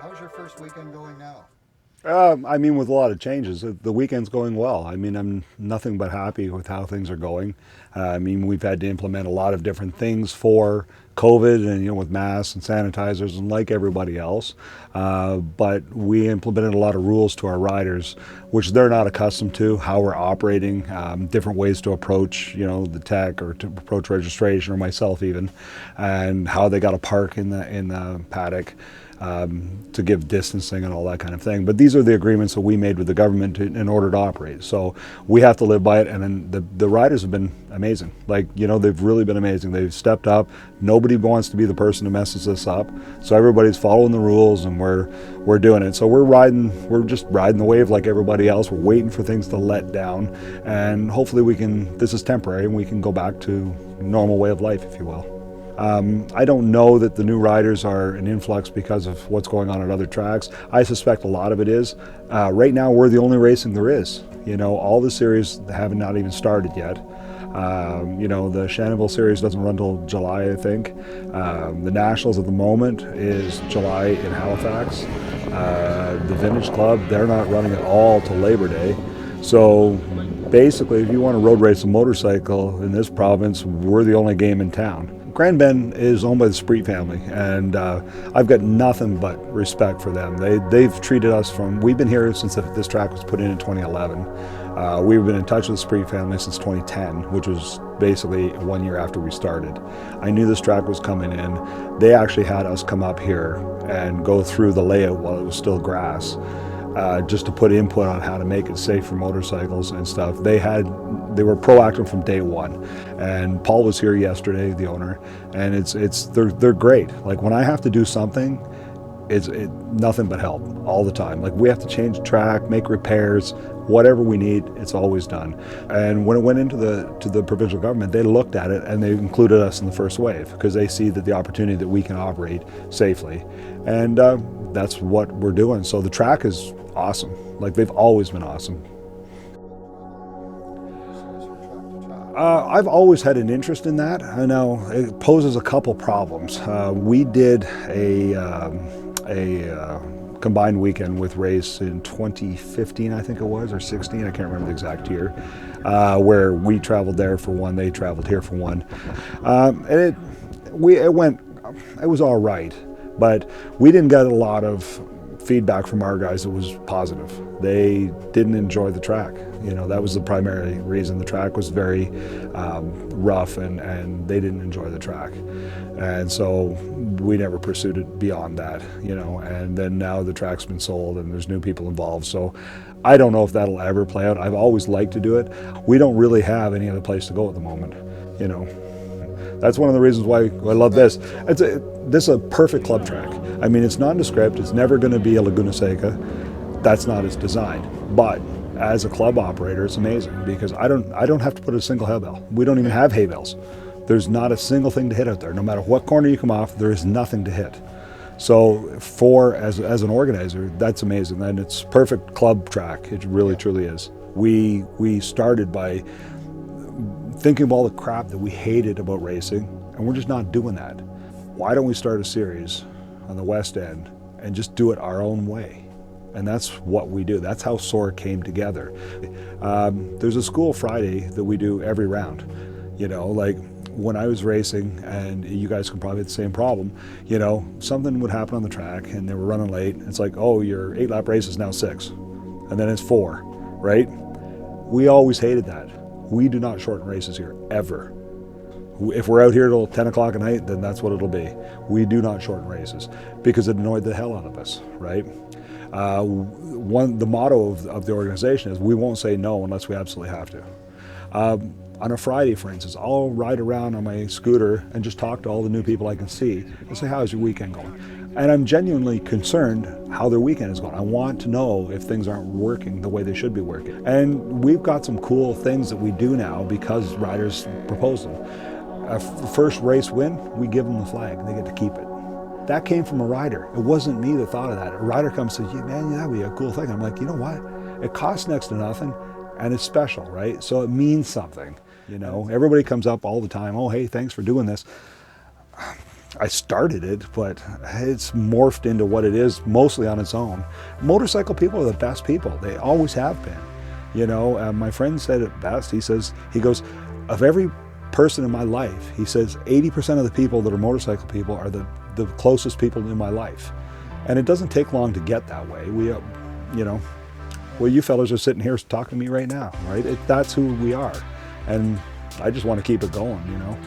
How's your first weekend going now? I mean, with a lot of changes, the weekend's going well. I mean, I'm nothing but happy with how things are going. I mean, we've had to implement a lot of different things for COVID, and with masks and sanitizers, and like everybody else. But we implemented a lot of rules to our riders, which they're not accustomed to. How we're operating, different ways to approach, the tech or to approach registration, or myself even, and how they got to park in the paddock. To give distancing and all that kind of thing. But these are the agreements that we made with the government in order to operate. So we have to live by it. And then the riders have been amazing. They've really been amazing. They've stepped up. Nobody wants to be the person who messes this up. So everybody's following the rules, and we're doing it. So we're just riding the wave like everybody else. We're waiting for things to let down, and hopefully this is temporary, and we can go back to normal way of life, if you will. I don't know that the new riders are an influx because of what's going on at other tracks. I suspect a lot of it is. Right now, we're the only racing there is. All the series have not even started yet. The Shannonville series doesn't run till July, I think. The Nationals at the moment is July in Halifax. The Vintage Club, they're not running at all till Labor Day. So basically, if you want to road race a motorcycle in this province, we're the only game in town. Grand Bend is owned by the Spree family, and I've got nothing but respect for them. They've treated us we've been here since this track was put in 2011. We've been in touch with the Spree family since 2010, which was basically 1 year after we started. I knew this track was coming in. They actually had us come up here and go through the layout while it was still grass, just to put input on how to make it safe for motorcycles and stuff. They were proactive from day one, and Paul was here yesterday, the owner, and they're great. Like, when I have to do something, it's nothing but help all the time. Like, we have to change the track, make repairs, whatever we need, it's always done. And when it went into the provincial government, they looked at it and they included us in the first wave because they see that the opportunity that we can operate safely, and that's what we're doing. So the track is awesome. Like, they've always been awesome. I've always had an interest in that. I know it poses a couple problems. We did a combined weekend with Race in 2015, I think it was, or 16, I can't remember the exact year, where we traveled there for one, they traveled here for one. And it was all right, but we didn't get a lot of feedback from our guys that was positive. They didn't enjoy the track. That was the primary reason. The track was very rough, and they didn't enjoy the track. And so we never pursued it beyond that, and then now the track's been sold and there's new people involved. So I don't know if that'll ever play out. I've always liked to do it. We don't really have any other place to go at the moment, That's one of the reasons why I love this. This is a perfect club track. I mean, it's nondescript. It's never going to be a Laguna Seca. That's not its design. But as a club operator, it's amazing because I don't have to put a single hay bale. We don't even have hay bales. There's not a single thing to hit out there. No matter what corner you come off, there is nothing to hit. So as an organizer, that's amazing. And it's perfect club track. It really, truly is. We started by thinking of all the crap that we hated about racing, and we're just not doing that. Why don't we start a series on the West End and just do it our own way? And that's what we do. That's how SOAR came together. There's a school Friday that we do every round. Like when I was racing, and you guys can probably have the same problem, something would happen on the track and they were running late. It's like, oh, your 8-lap race is now 6, and then it's 4, right? We always hated that. We do not shorten races here, ever. If we're out here till 10 o'clock at night, then that's what it'll be. We do not shorten races because it annoyed the hell out of us, right? The motto of the organization is we won't say no unless we absolutely have to. On a Friday, for instance, I'll ride around on my scooter and just talk to all the new people I can see and say, how's your weekend going? And I'm genuinely concerned how their weekend is going. I want to know if things aren't working the way they should be working. And we've got some cool things that we do now because riders propose them. First race win, we give them the flag. They get to keep it. That came from a rider. It wasn't me that thought of that. A rider comes and says, yeah, man, that would be a cool thing. I'm like, you know what? It costs next to nothing and it's special, right? So it means something. You know, everybody comes up all the time, oh, hey, thanks for doing this. I started it, but it's morphed into what it is mostly on its own. Motorcycle people are the best people. They always have been. You know, my friend said it best. He goes, of every person in my life, he says 80% of the people that are motorcycle people are the closest people in my life. And it doesn't take long to get that way. We, you know, well, you fellas are sitting here talking to me right now, right? That's who we are. And I just want to keep it going, you know.